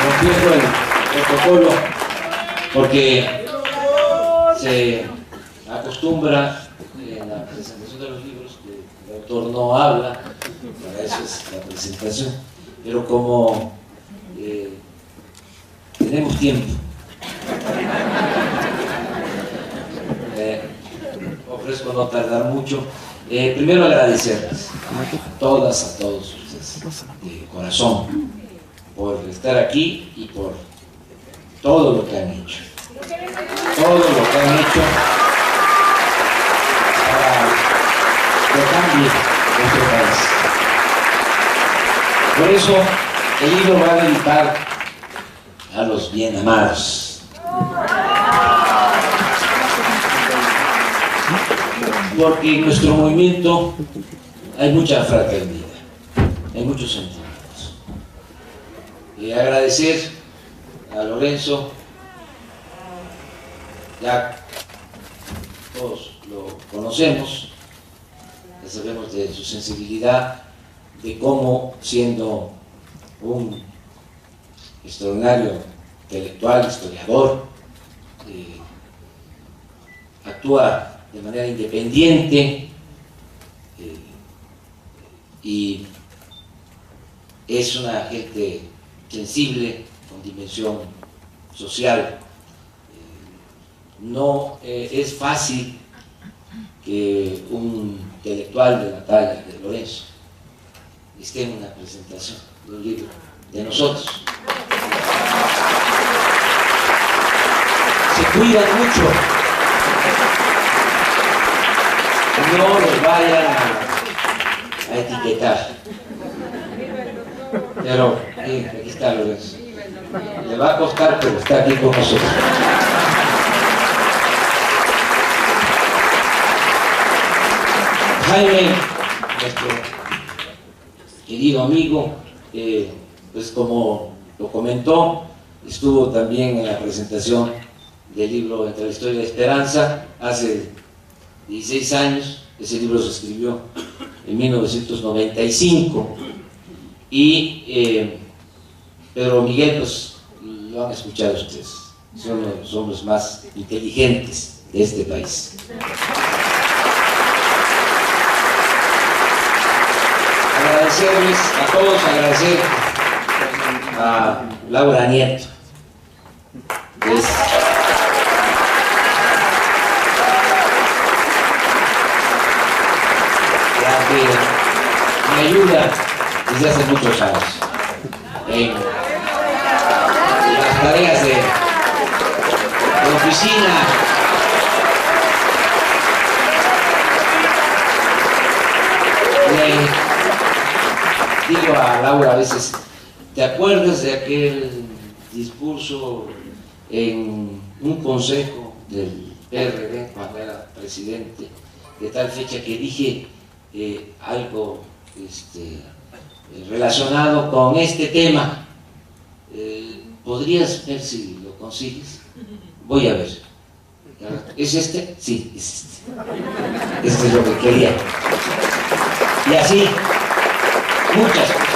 Rompiendo el protocolo, porque se acostumbra en la presentación de los libros que el autor no habla, para eso es la presentación, pero como tenemos tiempo, ofrezco no tardar mucho. Primero agradecerles a todas, a todos ustedes, de corazón, por estar aquí y por todo lo que han hecho. Todo lo que han hecho para que cambie nuestro país. Por eso el libro va a dedicar a los bien amados. Porque en nuestro movimiento hay mucha fraternidad, hay muchos sentimientos. Y agradecer a Lorenzo, ya todos lo conocemos, ya sabemos de su sensibilidad, de cómo siendo un extraordinario intelectual, historiador, actúa de manera independiente y es una gente sensible, con dimensión social. No es fácil que un intelectual de la talla de Lorenzo esté en una presentación de un libro de nosotros. Se cuidan mucho. No los vayan a etiquetar. Pero aquí está Lorenzo. Le va a costar, pero está aquí con nosotros. Jaime, nuestro querido amigo, pues como lo comentó, estuvo también en la presentación del libro Entre la Historia y la Esperanza hace 16 años. Ese libro se escribió en 1995 y Pedro Miguel, pues lo han escuchado ustedes, son los hombres más inteligentes de este país. Agradecerles a todos, agradecer a Laura Nieto, que es me ayuda desde hace muchos años en las tareas de oficina. Le digo a Laura a veces, ¿te acuerdas de aquel discurso en un consejo del PRD cuando era presidente, de tal fecha que dije algo relacionado con este tema? ¿Podrías ver si lo consigues? Voy a ver. ¿Es este? Sí, es este. Este es lo que quería. Y así, muchas cosas.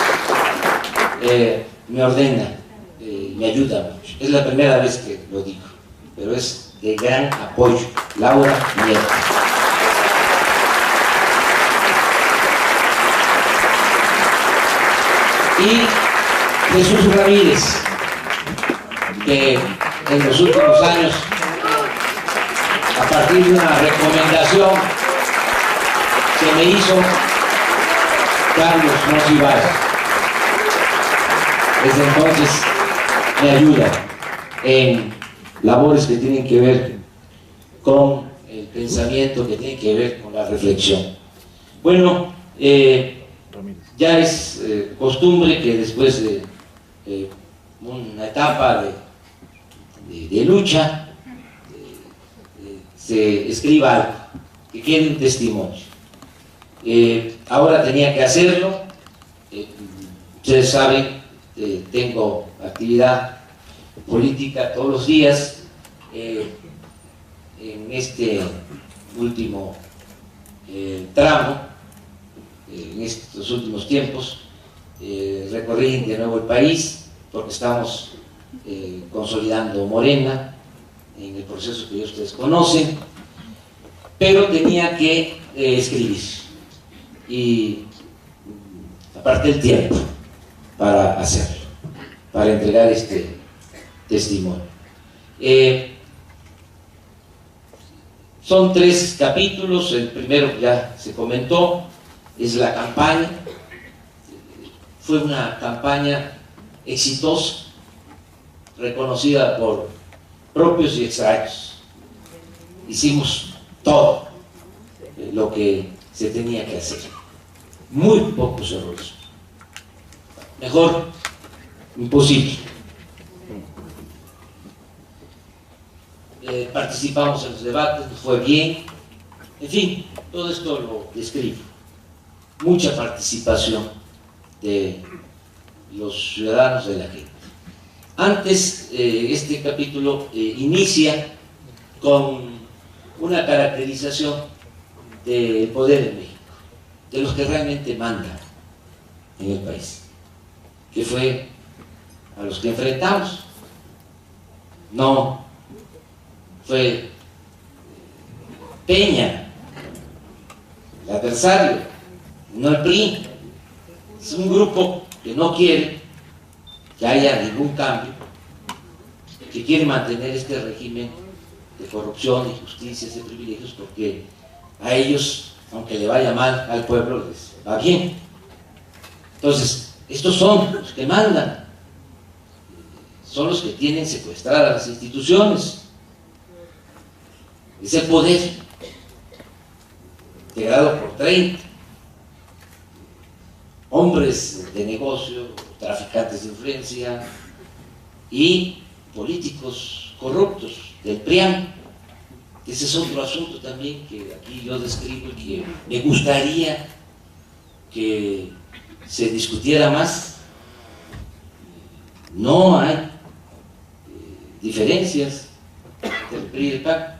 Me ordena, me ayuda mucho. Es la primera vez que lo digo, pero es de gran apoyo. Laura Nieto. Y Jesús Ramírez, que en los últimos años, a partir de una recomendación que me hizo Carlos Monsiváis, desde entonces me ayuda en labores que tienen que ver con el pensamiento, que tienen que ver con la reflexión. Bueno, ya es costumbre que después de una etapa de lucha se escriba algo, que quede un testimonio. Ahora tenía que hacerlo. Ustedes saben, tengo actividad política todos los días. En este último tramo, en estos últimos tiempos, recorrí de nuevo el país porque estamos consolidando Morena en el proceso que ya ustedes conocen, pero tenía que escribir y aparté el tiempo para hacerlo, para entregar este testimonio. Son 3 capítulos. El primero ya se comentó, es la campaña. Fue una campaña exitosa, reconocida por propios y extraños. Hicimos todo lo que se tenía que hacer, muy pocos errores, mejor imposible. Participamos en los debates, nos fue bien, en fin, todo esto lo describo. Mucha participación de los ciudadanos, de la gente. Antes, este capítulo inicia con una caracterización del poder en México, de los que realmente mandan en el país, que fue a los que enfrentamos. No fue Peña, el adversario, no el PRI. Es un grupo que no quiere que haya ningún cambio, que quiere mantener este régimen de corrupción, de injusticias, de privilegios, porque a ellos, aunque le vaya mal al pueblo, les va bien. Entonces, estos son los que mandan, son los que tienen secuestradas las instituciones. Es el poder integrado por 30 hombres de negocio, traficantes de influencia y políticos corruptos del PRIAN. Ese es otro asunto también que aquí yo describo y que me gustaría que se discutiera más. No hay diferencias entre el PRI y el PAN.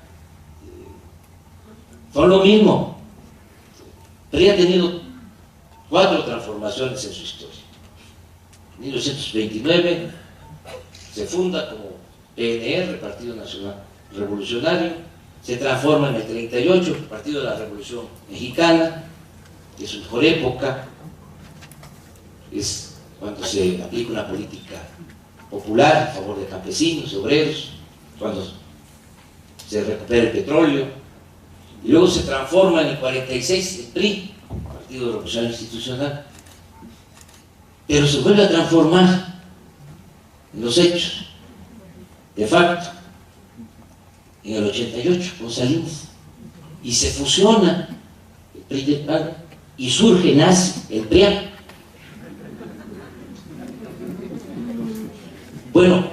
Son lo mismo. El PRI ha tenido 4 transformaciones en su historia. En 1929 se funda como PNR, Partido Nacional Revolucionario, se transforma en el 38, Partido de la Revolución Mexicana, que es su mejor época, es cuando se aplica una política popular a favor de campesinos, de obreros, cuando se recupera el petróleo, y luego se transforma en el 46 el PRI, Partido de Revolución Institucional, pero se vuelve a transformar en los hechos, de facto, en el 88 con Salinas, y se fusiona el PRI y el PAN, y surge, nace el PRIAN. Bueno,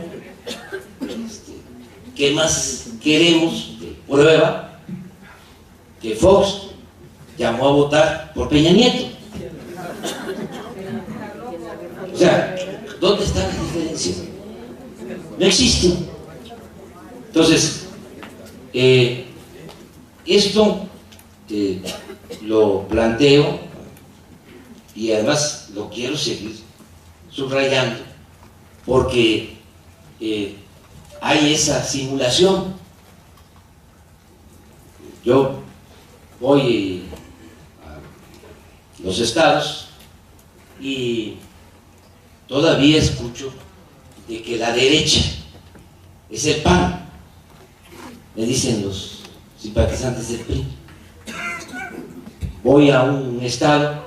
¿qué más queremos de prueba? Que Fox llamó a votar por Peña Nieto. O sea, ¿dónde está la diferencia? No existe. Entonces, esto lo planteo y además lo quiero seguir subrayando porque hay esa simulación. Yo voy a los estados y todavía escucho de que la derecha es el PAN, me dicen los simpatizantes del PRI. Voy a un estado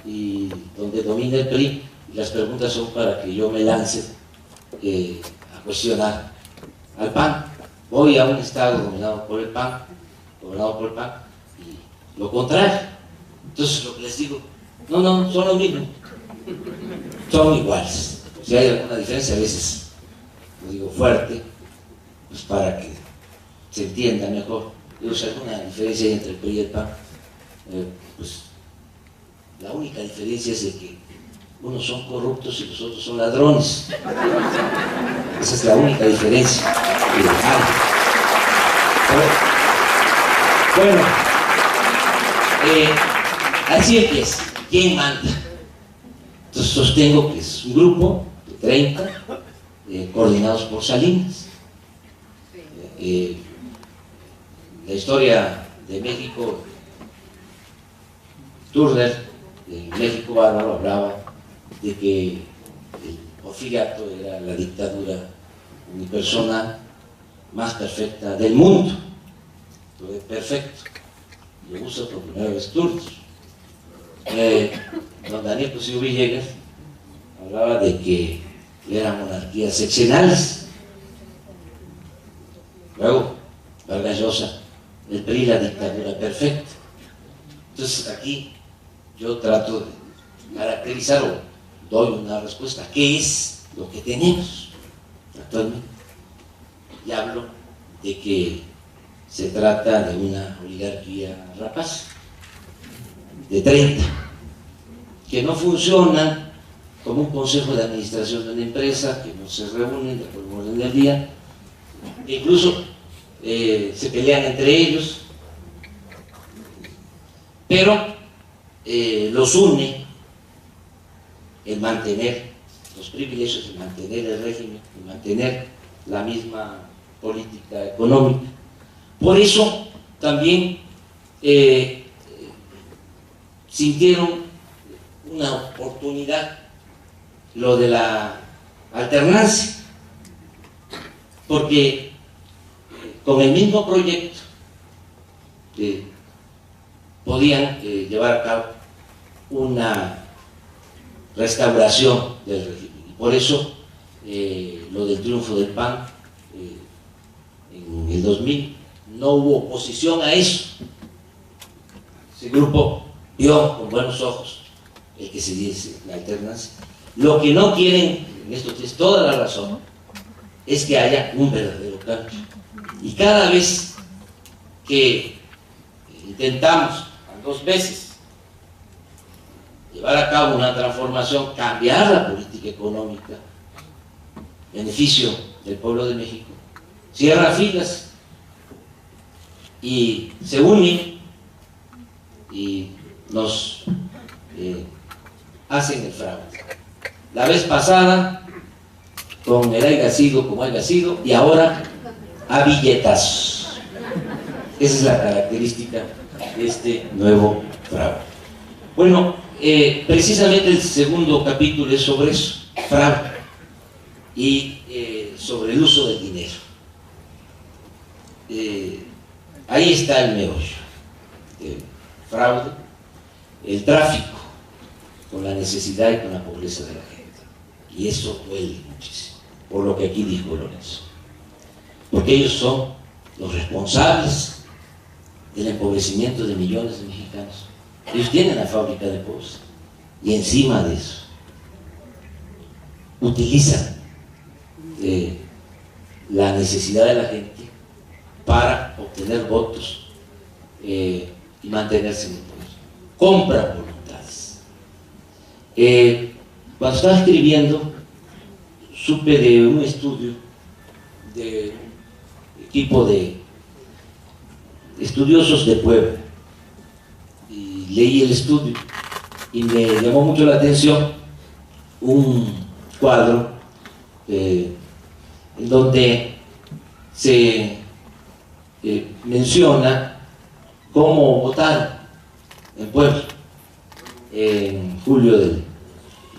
y donde domina el PRI y las preguntas son para que yo me lance a cuestionar al PAN. Voy a un estado dominado por el PAN, y lo contrario. Entonces lo que les digo, no, son lo mismo, son iguales. Si hay alguna diferencia, a veces lo digo fuerte, pues para que se entienda mejor. Digo, si hay alguna diferencia hay entre el PRI y el PAN, pues la única diferencia es de que unos son corruptos y los otros son ladrones. Esa es la única diferencia que hay. Bueno, así empieza. ¿Quién manda? Entonces sostengo que es un grupo de 30 coordinados por Salinas. La historia de México, Turner, de México Bárbaro, hablaba de que el Porfiriato era la dictadura unipersonal más perfecta del mundo. Lo de perfecto lo usa por primera vez Turner. Don Daniel Cosío Villegas hablaba de que eran monarquías seccionales. Luego, Vargas Llosa, el PRI, la dictadura perfecta. Entonces aquí yo trato de caracterizar o doy una respuesta. ¿Qué es lo que tenemos actualmente? Y hablo de que se trata de una oligarquía rapaz, de 30, que no funcionan como un consejo de administración de una empresa, que no se reúnen de acuerdo al orden del día, que incluso se pelean entre ellos, pero los une el mantener los privilegios, el mantener el régimen, el mantener la misma política económica. Por eso también sintieron una oportunidad lo de la alternancia, porque con el mismo proyecto podían llevar a cabo una restauración del régimen. Y por eso lo del triunfo del PAN en el 2000, no hubo oposición a eso. Ese grupo vio con buenos ojos el que se diese la alternancia. Lo que no quieren, en esto tienes toda la razón, es que haya un verdadero cambio. Y cada vez que intentamos, 2 veces, llevar a cabo una transformación, cambiar la política económica, beneficio del pueblo de México, cierra filas y se unen y nos hacen el fraude. La vez pasada con el haya sido como haya sido, y ahora a billetazos. Esa es la característica de este nuevo fraude. Bueno, precisamente el segundo capítulo es sobre eso, fraude, y sobre el uso del dinero. Ahí está el meollo del fraude, el tráfico con la necesidad y con la pobreza de la gente. Y eso duele muchísimo, por lo que aquí dijo Lorenzo. Porque ellos son los responsables del empobrecimiento de millones de mexicanos. Ellos tienen la fábrica de pobreza. Y encima de eso, utilizan la necesidad de la gente para obtener votos y mantenerse en el poder. Compran voluntades. Cuando estaba escribiendo, supe de un estudio de un equipo de estudiosos de Puebla, y leí el estudio y me llamó mucho la atención un cuadro en donde se menciona cómo votaron en Puebla en julio de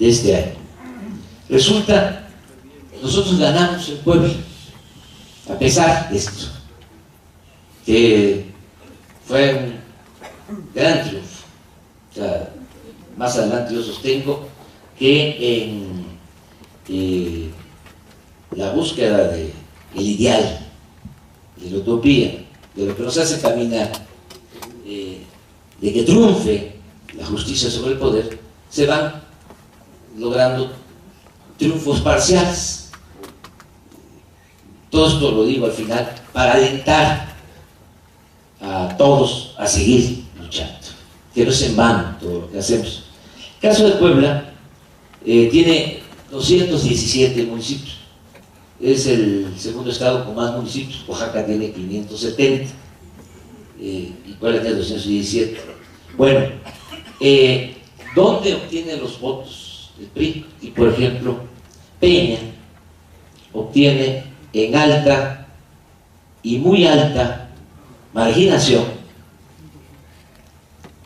este año. Resulta, nosotros ganamos en Puebla, a pesar de esto, que fue un gran triunfo. O sea, más adelante yo sostengo que en la búsqueda del ideal, de la utopía, de lo que nos hace caminar, de que triunfe la justicia sobre el poder, se van logrando triunfos parciales. Todo esto lo digo al final para alentar a todos a seguir luchando, que no es en vano todo lo que hacemos. El caso de Puebla tiene 217 municipios, es el segundo estado con más municipios. Oaxaca tiene 570 y Puebla tiene 217. Bueno, ¿dónde obtiene los votos del PRI. Y por ejemplo, Peña obtiene en alta y muy alta marginación,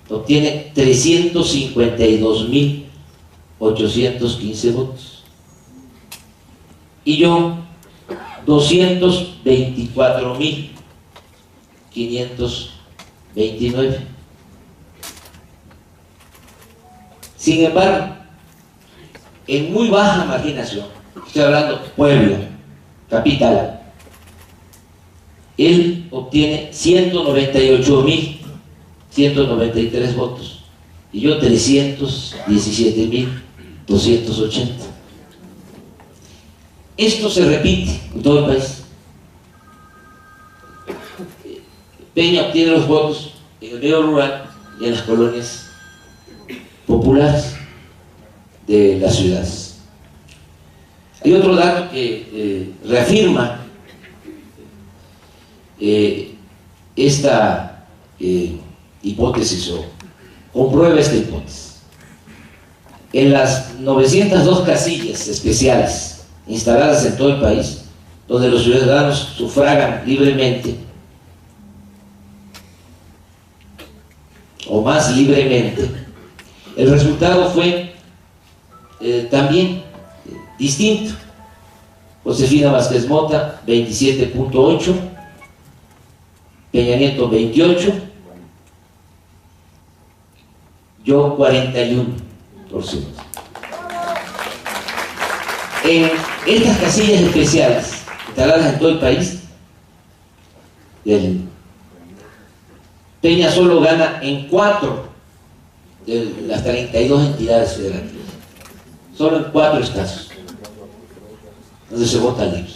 obtiene 352.815 votos. Y yo, 224.529. Sin embargo, en muy baja marginación, estoy hablando Puebla, capital, él obtiene 198.193 votos y yo 317.280. Esto se repite en todo el país. Peña obtiene los votos en el medio rural y en las colonias populares de las ciudades. Hay otro dato que reafirma esta hipótesis o comprueba esta hipótesis. En las 902 casillas especiales instaladas en todo el país, donde los ciudadanos sufragan libremente o más libremente, el resultado fue también distinto. Josefina Vázquez Mota, 27.8, Peña Nieto, 28, yo 41%. En estas casillas especiales instaladas en todo el país, Peña solo gana en 4 de las 32 entidades federativas, solo en 4 estados donde se vota libre.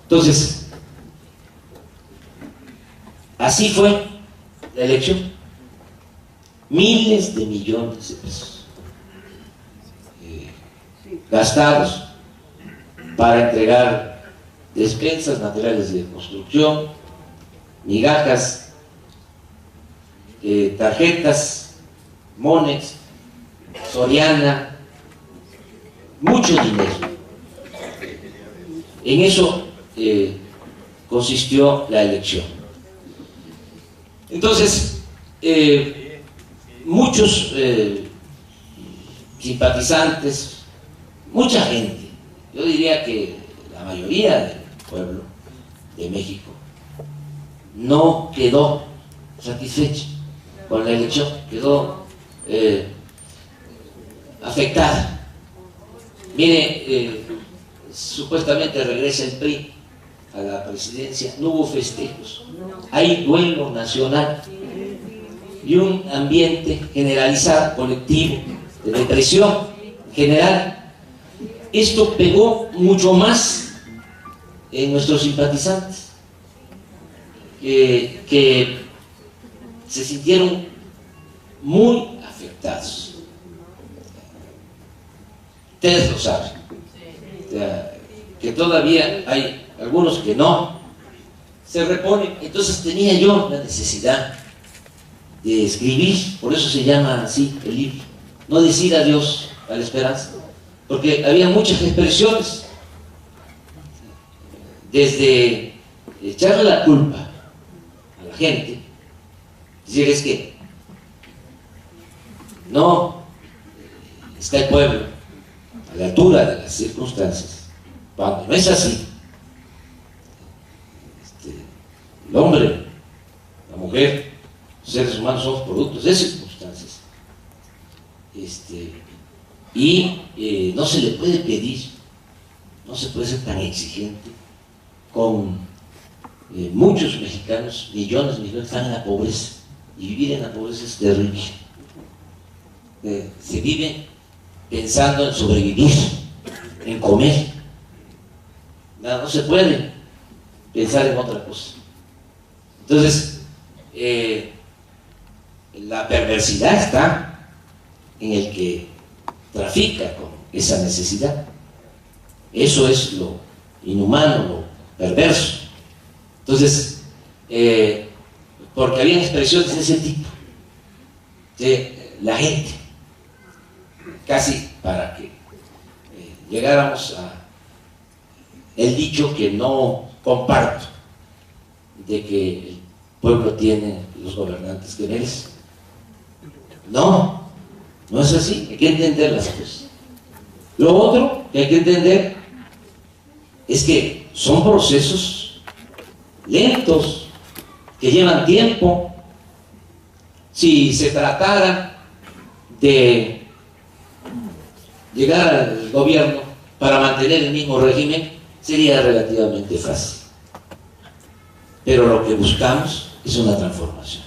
Entonces, así fue la elección. Miles de millones de pesos gastados para entregar despensas, materiales de construcción, migajas, tarjetas, Monex, Soriana, mucho dinero. En eso consistió la elección. Entonces, muchos simpatizantes, mucha gente, yo diría que la mayoría del pueblo de México no quedó satisfecha con la elección, quedó afectada. Mire, supuestamente regresa el PRI a la presidencia, no hubo festejos, hay duelo nacional y un ambiente generalizado, colectivo, de depresión general. Esto pegó mucho más en nuestros simpatizantes, que se sintieron muy afectados. Ustedes lo saben, que todavía hay algunos que no se reponen. Entonces tenía yo la necesidad de escribir, por eso se llama así el libro, no decir adiós a la esperanza, porque había muchas expresiones, desde echarle la culpa a la gente, decir es que no está el pueblo a la altura de las circunstancias, cuando no es así. El hombre, la mujer, los seres humanos somos productos de circunstancias, y no se le puede pedir, no se puede ser tan exigente con muchos mexicanos, millones de mexicanos están en la pobreza, y vivir en la pobreza es terrible. Se vive pensando en sobrevivir, en comer, no se puede pensar en otra cosa. Entonces, la perversidad está en el que trafica con esa necesidad. Eso es lo inhumano, lo perverso. Entonces, porque había expresiones de ese tipo, de la gente casi para que llegáramos a el dicho que no comparto, de que el pueblo tiene los gobernantes que merece. No, no es así, hay que entender las cosas. Lo otro que hay que entender es que son procesos lentos, que llevan tiempo. Si se tratara de llegar al gobierno para mantener el mismo régimen, sería relativamente fácil. Pero lo que buscamos es una transformación.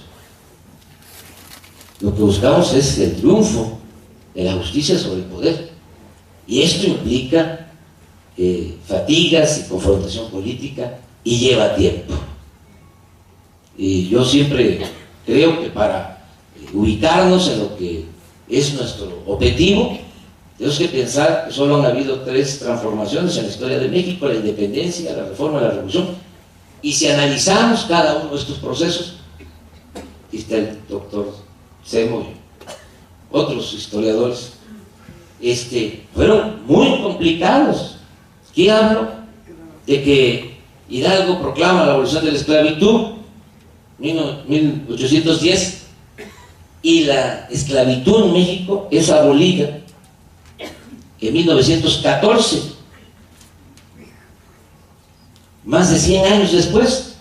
Lo que buscamos es el triunfo de la justicia sobre el poder. Y esto implica fatigas y confrontación política y lleva tiempo. Y yo siempre creo que para ubicarnos en lo que es nuestro objetivo, tenemos que pensar que solo han habido 3 transformaciones en la historia de México: la independencia, la reforma y la revolución. Y si analizamos cada uno de estos procesos, aquí está el doctor Semo y otros historiadores, fueron muy complicados. Aquí hablo de que Hidalgo proclama la abolición de la esclavitud en 1810 y la esclavitud en México es abolida en 1914, más de 100 años después.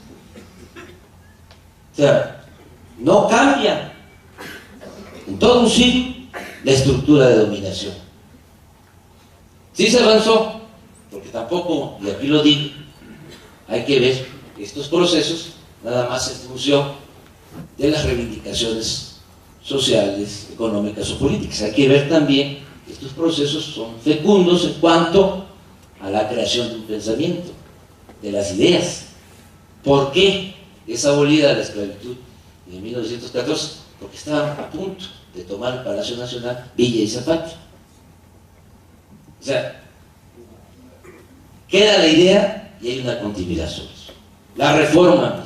O sea, no cambia en todo un siglo la estructura de dominación. Sí se avanzó, porque tampoco, y aquí lo digo, hay que ver estos procesos nada más en función de las reivindicaciones sociales, económicas o políticas. Hay que ver también que estos procesos son fecundos en cuanto a la creación de un pensamiento, de las ideas. ¿Por qué es abolida la esclavitud en 1914? Porque estaban a punto de tomar el Palacio Nacional Villa y Zapata. O sea, queda la idea y hay una continuidad sobre eso. La reforma misma,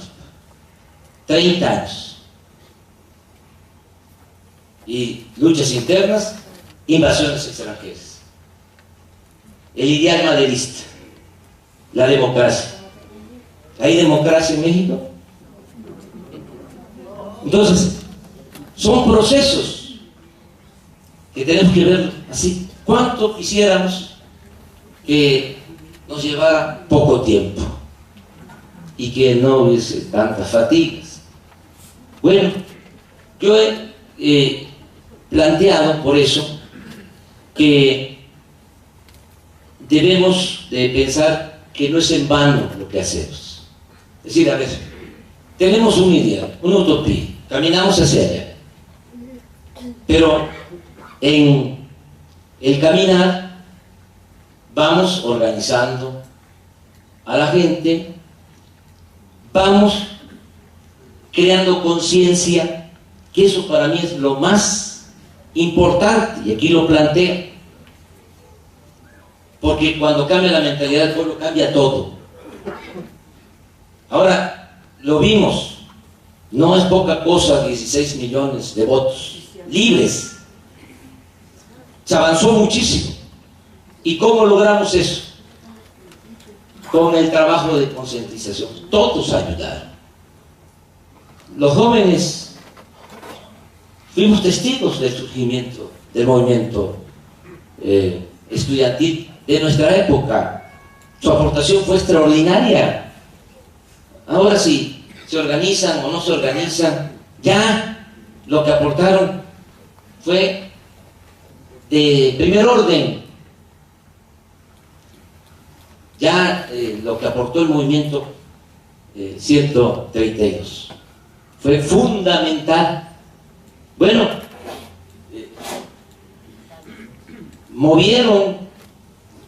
30 años. Y luchas internas, invasiones extranjeras. El ideal maderista, la democracia. ¿Hay democracia en México? Entonces, son procesos que tenemos que ver así. ¿Cuánto quisiéramos que nos llevara poco tiempo y que no hubiese tantas fatigas? Bueno, yo he planteado por eso que debemos de pensar que no es en vano lo que hacemos. Es decir, a ver, tenemos un ideal, una utopía, caminamos hacia allá, pero en el caminar vamos organizando a la gente, vamos creando conciencia, que eso para mí es lo más importante, y aquí lo planteo, porque cuando cambia la mentalidad del pueblo cambia todo. Ahora, lo vimos, no es poca cosa 16 millones de votos libres. Se avanzó muchísimo. ¿Y cómo logramos eso? Con el trabajo de concientización. Todos ayudaron. Los jóvenes fuimos testigos del surgimiento del movimiento estudiantil de nuestra época. Su aportación fue extraordinaria. Ahora sí, se organizan o no se organizan, ya lo que aportaron fue de primer orden. Ya lo que aportó el movimiento 132 fue fundamental. Bueno, movieron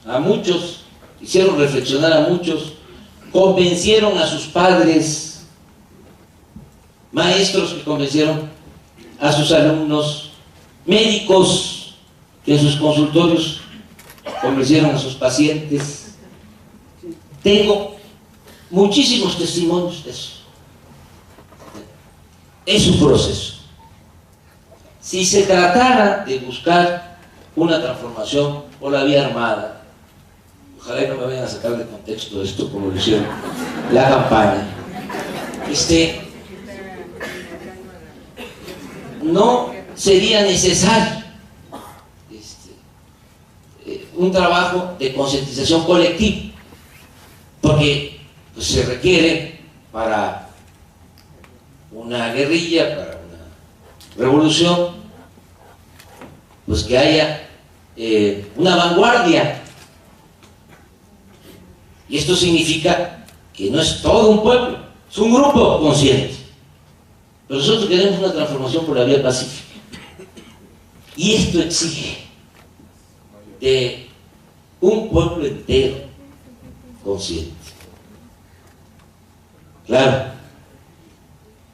a muchos, hicieron reflexionar a muchos, convencieron a sus padres, maestros que convencieron a sus alumnos, médicos que en sus consultorios convencieron a sus pacientes. Tengo muchísimos testimonios de eso. Es un proceso. Si se tratara de buscar una transformación por la vía armada. Ojalá y no me vayan a sacar de contexto esto como lo hicieron la campaña. No sería necesario un trabajo de concientización colectiva, porque pues, se requiere para una guerrilla, para una revolución, pues que haya una vanguardia. Y esto significa que no es todo un pueblo, es un grupo consciente. Pero nosotros queremos una transformación por la vía pacífica. Y esto exige de un pueblo entero consciente. Claro,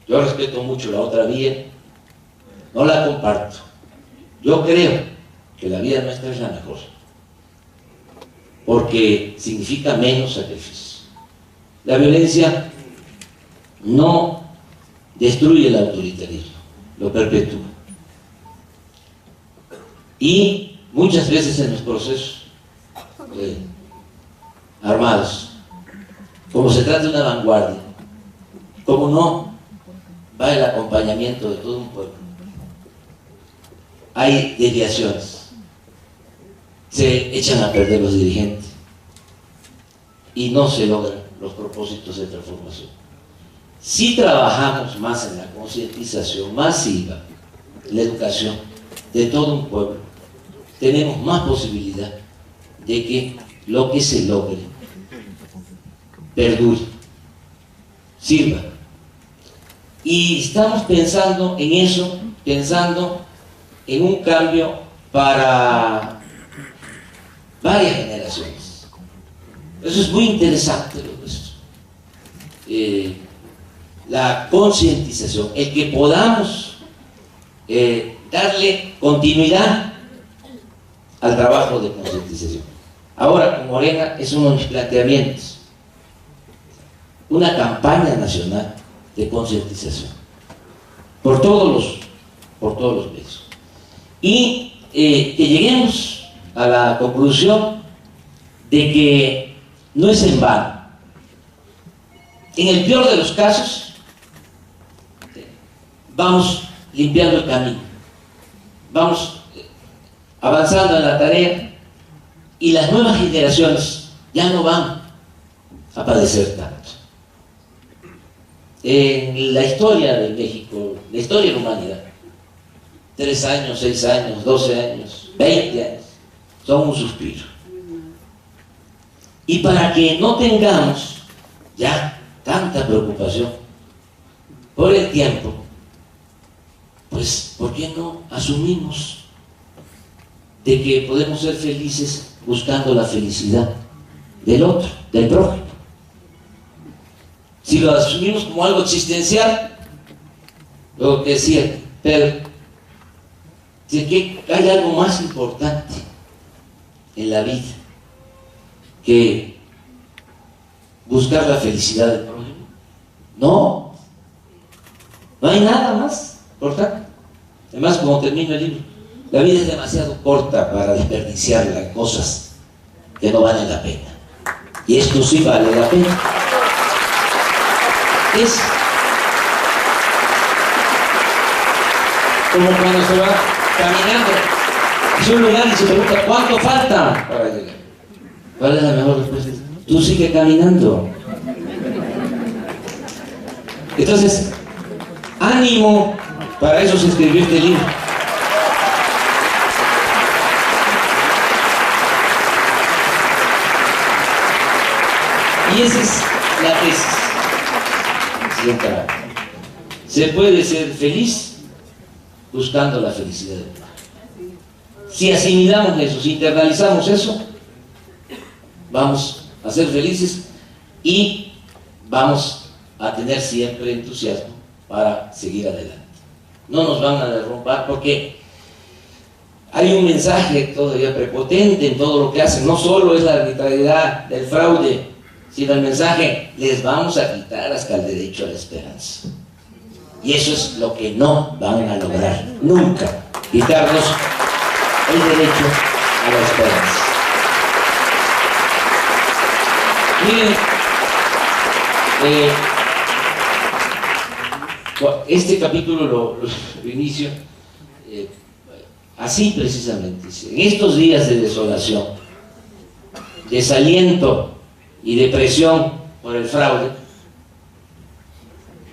yo respeto mucho la otra vía, no la comparto. Yo creo que la vía nuestra es la mejor, porque significa menos sacrificio. La violencia no destruye el autoritarismo, lo perpetúa. Y muchas veces en los procesos armados, como se trata de una vanguardia, como no va el acompañamiento de todo un pueblo, hay desviaciones, se echan a perder los dirigentes y no se logran los propósitos de transformación. Si trabajamos más en la concientización masiva, la educación de todo un pueblo, tenemos más posibilidad de que lo que se logre perdure, sirva. Y estamos pensando en eso, pensando en un cambio para varias generaciones. Eso es muy interesante lo que es. La concientización, el que podamos darle continuidad al trabajo de concientización. Ahora, con Morena es uno de mis planteamientos, una campaña nacional de concientización por todos los medios, y que lleguemos a la conclusión de que no es en vano. En el peor de los casos, vamos limpiando el camino, vamos avanzando en la tarea, y las nuevas generaciones ya no van a padecer tanto. En la historia de México, la historia de la humanidad, 3 años, 6 años, 12 años, 20 años, son un suspiro. Y para que no tengamos ya tanta preocupación por el tiempo, pues, ¿por qué no asumimos de que podemos ser felices buscando la felicidad del otro, del prójimo? Si lo asumimos como algo existencial, lo que decía Pedro, de que hay algo más importante en la vida que buscar la felicidad del prójimo. No hay nada más importante. Además, como termina el libro, la vida es demasiado corta para desperdiciarla en cosas que no valen la pena. Y esto sí vale la pena. Es como cuando se va caminando hacia un lugar y se pregunta ¿cuánto falta para llegar? ¿Cuál es la mejor respuesta? Tú sigue caminando. Entonces, ánimo, para eso se escribió este libro. Y esa es la tesis. Se puede ser feliz buscando la felicidad del otro. Si asimilamos eso, si internalizamos eso, vamos a ser felices y vamos a tener siempre entusiasmo para seguir adelante. No nos van a derrumbar, porque hay un mensaje todavía prepotente en todo lo que hacen. No solo es la arbitrariedad del fraude, sino el mensaje: les vamos a quitar hasta el derecho a la esperanza. Y eso es lo que no van a lograr nunca, quitarnos el derecho a la esperanza. Miren, este capítulo lo inicio así precisamente. En estos días de desolación, desaliento y depresión por el fraude,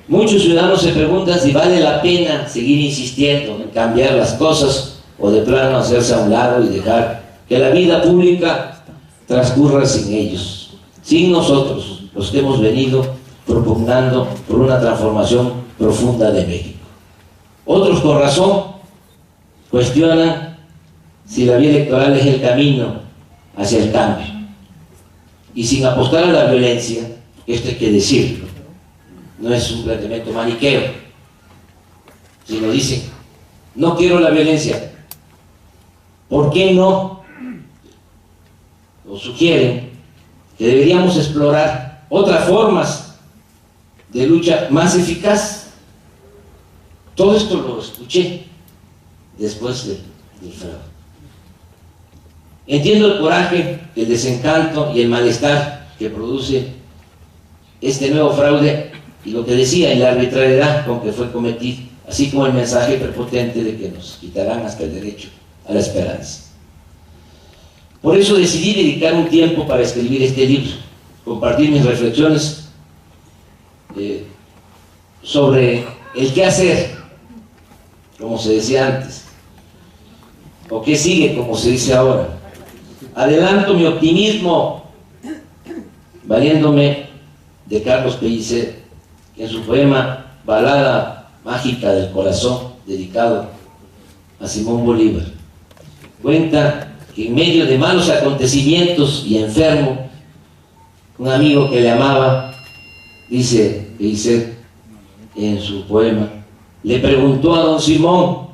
muchos ciudadanos se preguntan si vale la pena seguir insistiendo en cambiar las cosas o de plano hacerse a un lado y dejar que la vida pública transcurra sin ellos, sin nosotros, los que hemos venido propugnando por una transformación profunda de México. Otros con razón cuestionan si la vía electoral es el camino hacia el cambio, y sin apostar a la violencia, esto hay que decirlo, no es un planteamiento maniqueo, sino dicen, no quiero la violencia, ¿por qué no? O sugieren que deberíamos explorar otras formas de lucha más eficaz. Todo esto lo escuché después del fraude. Entiendo el coraje, el desencanto y el malestar que produce este nuevo fraude y lo que decía en la arbitrariedad con que fue cometido, así como el mensaje prepotente de que nos quitarán hasta el derecho a la esperanza. Por eso decidí dedicar un tiempo para escribir este libro, compartir mis reflexiones sobre el qué hacer, como se decía antes, o qué sigue, como se dice ahora. Adelanto mi optimismo valiéndome de Carlos Pellicer, que en su poema Balada Mágica del Corazón, dedicado a Simón Bolívar, cuenta que en medio de malos acontecimientos y enfermo, un amigo que le amaba, dice Pellicer en su poema, le preguntó a don Simón,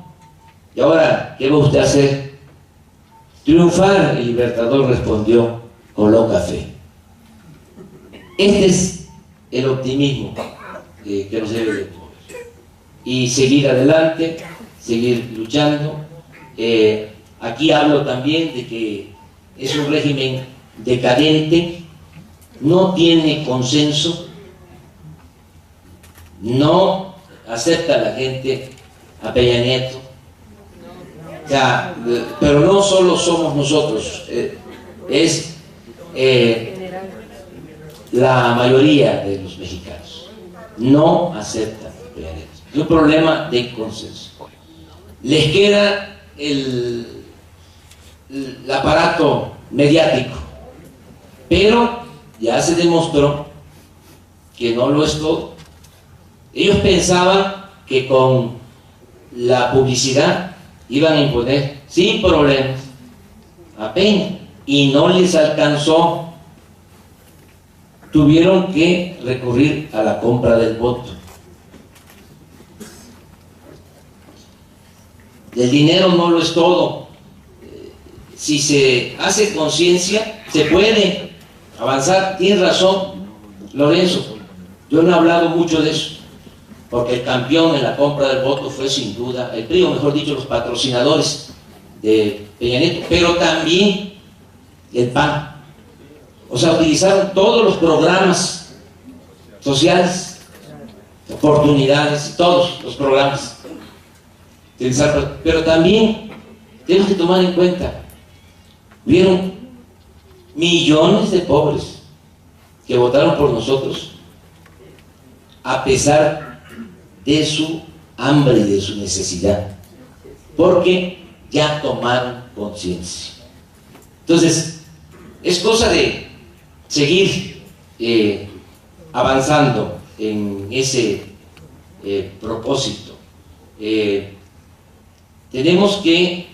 ¿y ahora qué va usted a hacer? Triunfar. El Libertador respondió, con loca fe. Este es el optimismo que nos debe de poner. Y seguir adelante, seguir luchando. Aquí hablo también de que es un régimen decadente, no tiene consenso, no acepta a la gente a Peña Nieto. O sea, pero no solo somos nosotros, es la mayoría de los mexicanos no aceptan a Peña Nieto. Es un problema de consenso. Les queda el aparato mediático, pero ya se demostró que no lo es todo. Ellos pensaban que con la publicidad iban a imponer sin problemas a Peña, y no les alcanzó. Tuvieron que recurrir a la compra del voto. El dinero no lo es todo. Si se hace conciencia, se puede avanzar. Tiene razón Lorenzo, yo no he hablado mucho de eso, porque el campeón en la compra del voto fue sin duda el PRI, o mejor dicho, los patrocinadores de Peña Nieto, pero también el PAN. O sea, utilizaron todos los programas sociales, oportunidades, todos los programas. Pero también tenemos que tomar en cuenta, hubieron millones de pobres que votaron por nosotros a pesar de su hambre y de su necesidad, porque ya tomaron conciencia. Entonces, es cosa de seguir avanzando en ese propósito. Tenemos que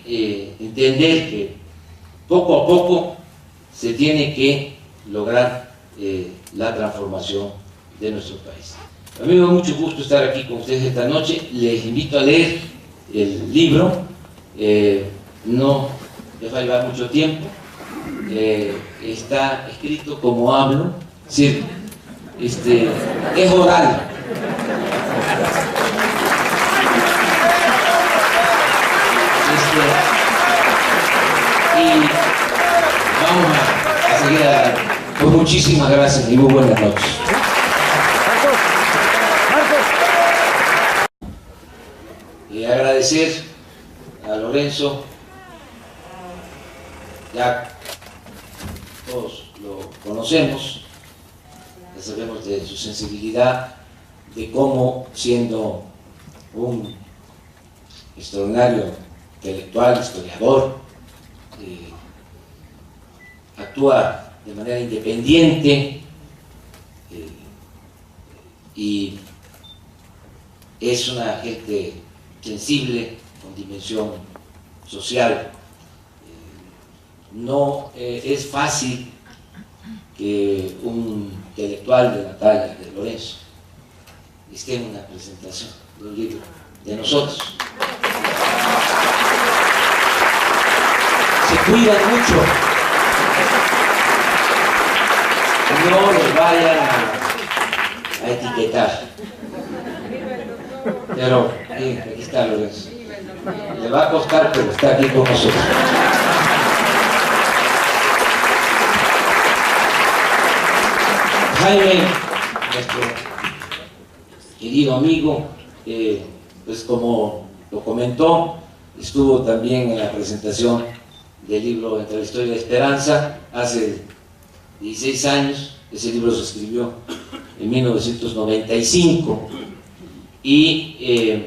entender que poco a poco se tiene que lograr la transformación de nuestro país. A mí me da mucho gusto estar aquí con ustedes esta noche. Les invito a leer el libro. No les va a llevar mucho tiempo. Está escrito como hablo, es decir, es oral. y vamos a seguir adelante. Pues muchísimas gracias y muy buenas noches. Y agradecer a Lorenzo, ya todos lo conocemos, ya sabemos de su sensibilidad, de cómo siendo un extraordinario intelectual, historiador, actúa de manera independiente y es una gente sensible, con dimensión social. No es fácil que un intelectual de la talla de Lorenzo esté en una presentación de un libro de nosotros. Se cuidan mucho, no los vayan a etiquetar. Pero aquí está Lorenzo. Le va a costar, pero está aquí con nosotros. Jaime, nuestro querido amigo, pues como lo comentó, estuvo también en la presentación del libro Entre la historia y la esperanza hace 16 años. Ese libro se escribió en 1995 y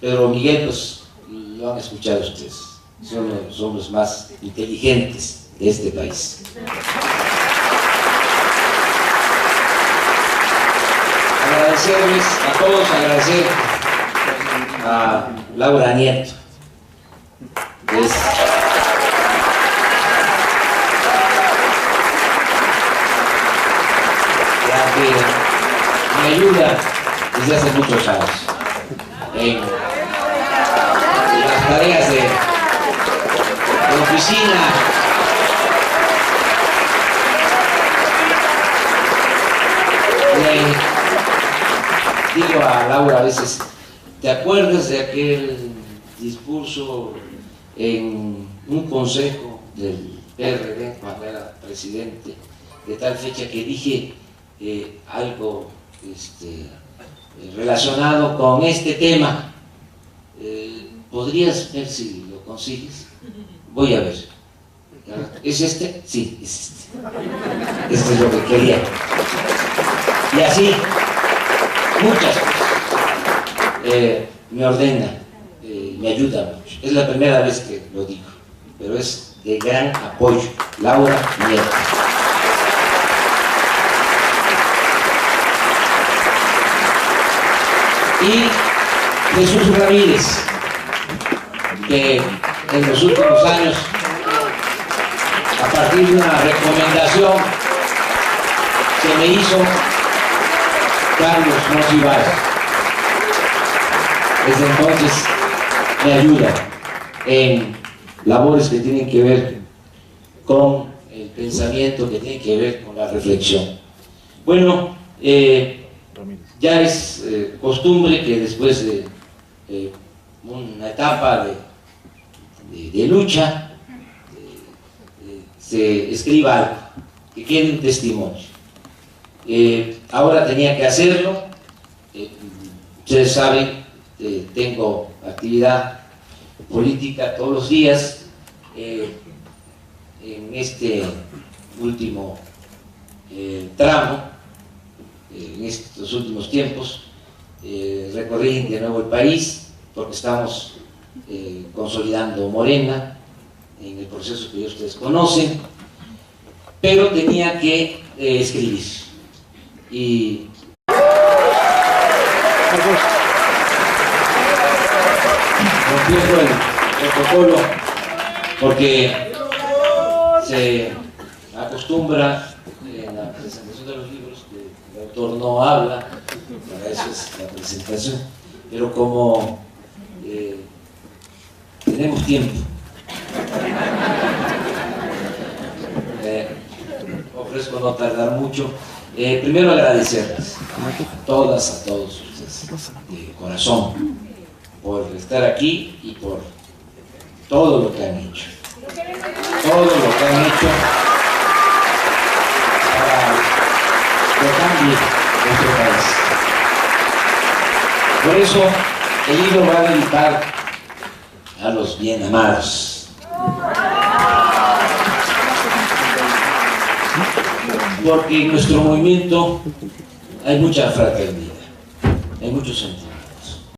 Pedro Miguel, pues lo han escuchado ustedes, son los hombres más inteligentes de este país. Agradecerles a todos, agradecer a Laura Nieto, que es la que me ayuda desde hace muchos años en las tareas de oficina. Digo a Laura a veces, ¿te acuerdas de aquel discurso en un consejo del PRD cuando era presidente, de tal fecha que dije algo relacionado con este tema? ¿Podrías ver si lo consigues? Voy a ver. ¿Es este? Sí, es este. Este es lo que quería. Y así, muchas cosas. Me ordena, me ayuda mucho. Es la primera vez que lo digo, pero es de gran apoyo. Laura Nieto. Y Jesús Ramírez, que en los últimos años, a partir de una recomendación que me hizo Carlos Monsiváis, desde entonces me ayuda en labores que tienen que ver con el pensamiento, que tienen que ver con la reflexión. Bueno, ya es costumbre que después de una etapa de lucha se escriba algo, que quede un testimonio. Ahora tenía que hacerlo. Ustedes saben, tengo actividad política todos los días. En este último tramo, en estos últimos tiempos, recorrí de nuevo el país porque estamos consolidando Morena en el proceso que ya ustedes conocen, pero tenía que escribir. Y rompiendo el protocolo, porque se acostumbra en la presentación de los libros que el autor no habla, para eso es la presentación, pero como tenemos tiempo, ofrezco no tardar mucho. Primero agradecerles a todas, a todos ustedes de corazón por estar aquí y por todo lo que han hecho. mucho para que cambie nuestro país. Por eso el libro va a dedicar a los bien amados. Porque en nuestro movimiento hay mucha fraternidad, hay mucho sentido.